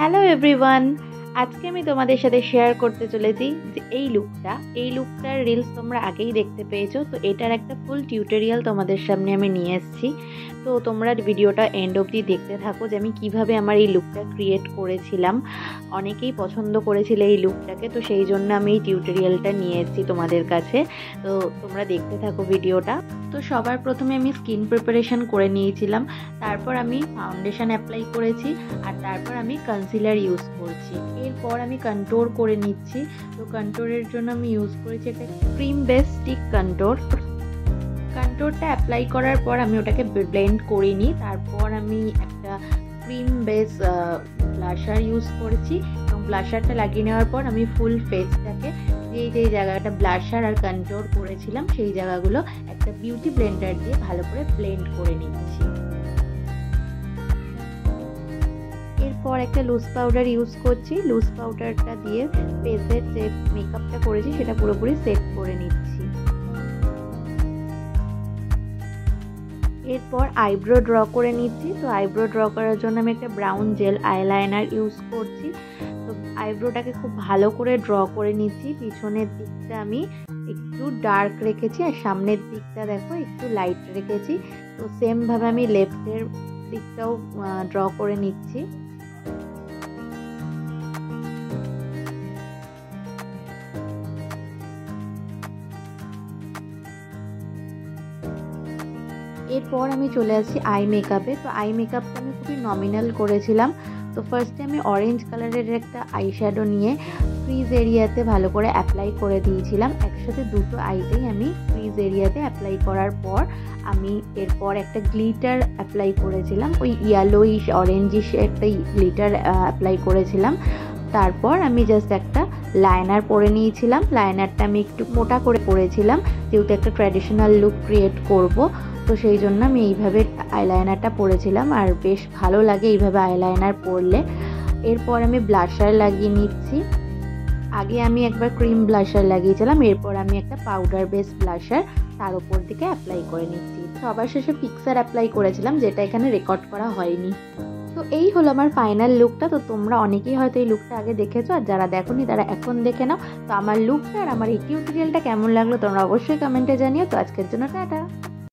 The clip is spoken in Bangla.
হ্যালো এভরিওয়ান, আজকে আমি তোমাদের সাথে শেয়ার করতে চলেছি যে এই লুকটার রিলস তোমরা আগেই দেখতে পেয়েছো। তো এটার একটা ফুল টিউটোরিয়াল তোমাদের সামনে আমি নিয়ে এসেছি। তো তোমরা ভিডিওটা এন্ড অবধি দেখতে থাকো যে আমি কিভাবে আমার এই লুকটা ক্রিয়েট করেছিলাম। অনেকেই পছন্দ করেছিল এই লুকটাকে, তো সেই জন্য আমি এই টিউটোরিয়ালটা নিয়ে এসেছি তোমাদের কাছে। তো তোমরা দেখতে থাকো ভিডিওটা। তো সবার প্রথমে আমি স্কিন প্রিপারেশন করে নিয়েছিলাম, তারপর আমি ফাউন্ডেশন অ্যাপ্লাই করেছি, আর তারপর আমি কনসিলার ইউজ করছি। এরপর আমি কন্ট্রোর করে নিচ্ছি। তো কন্ট্রোরের জন্য আমি ইউজ করেছি একটা ক্রিম বেস স্টিক কন্ট্রোরটা অ্যাপ্লাই করার পর আমি ওটাকে ব্লেন্ড করিনি। তারপর আমি একটা ক্রিম বেস ব্লাশার ইউজ করেছি, এবং ব্লাশারটা লাগিয়ে নেওয়ার পর আমি ফুল ফেসটাকে যেই জায়গাটা ব্লাশার আর কন্ট্রোর করেছিলাম সেই জায়গাগুলো একটা বিউটি ব্লেন্ডার দিয়ে ভালো করে ব্লেন্ড করে নিচ্ছি। এরপর একটা লুজ পাউডার ইউজ করছি। লুজ পাউডারটা দিয়ে ফেসের যে মেকআপটা করেছি সেটা পুরোপুরি সেট করে নিচ্ছি। এরপর আইব্রো ড্র করে নিচ্ছি। তো আইব্রো ড্র করার জন্য আমি একটা ব্রাউন জেল আইলাইনার ইউজ করছি। তো আইব্রোটাকে খুব ভালো করে ড্র করে নিচ্ছি। পিছনের দিকটা আমি একটু ডার্ক রেখেছি, আর সামনের দিকটা দেখো একটু লাইট রেখেছি। তো সেমভাবে আমি লেফটের দিকটাও ড্র করে নিচ্ছি। এরপর আমি চলে আসছি আই মেকআপে। তো আই মেকআপটা আমি খুবই নমিনাল করেছিলাম। তো ফার্স্টে আমি অরেঞ্জ কালারের একটা আই শ্যাডো নিয়ে ক্রিজ এরিয়াতে ভালো করে অ্যাপ্লাই করে দিয়েছিলাম। একসাথে দুটো আইতেই আমি ক্রিজ এরিয়াতে অ্যাপ্লাই করার পর আমি এরপর একটা গ্লিটার অ্যাপ্লাই করেছিলাম, ওই ইয়েলোইশ অরেঞ্জিশ একটা গ্লিটার অ্যাপ্লাই করেছিলাম। তারপর আমি জাস্ট একটা লাইনার পরে নিয়েছিলাম। লাইনারটা আমি একটু মোটা করে পরেছিলাম, যেহেতু একটা ট্র্যাডিশনাল লুক ক্রিয়েট করব। তো সেই জন্য আমি এইভাবে আইলাইনারটা পরেছিলাম, আর বেশ ভালো লাগে এইভাবে আইলাইনার পরলে। এরপর আমি ব্লাশার লাগিয়ে নিচ্ছি। আগে আমি একবার ক্রিম ব্লাশার লাগিয়েছিলাম, এরপর আমি একটা পাউডার বেস ব্লাশার তার উপর দিকে অ্যাপ্লাই করে নিচ্ছি। সবার শেষে ফিক্সার অ্যাপ্লাই করেছিলাম, যেটা এখানে রেকর্ড করা হয়নি। তো এই হলো আমার ফাইনাল লুকটা। তো তোমরা অনেকেই হয়তো এই লুকটা আগে দেখেছো, আর যারা দেখোনি তারা এখন দেখে নাও। তো আমার লুকটা আর আমার এই টিউটোরিয়ালটা কেমন লাগলো তোমরা অবশ্যই কমেন্টে জানিও। তো আজকের জন্য টাটা।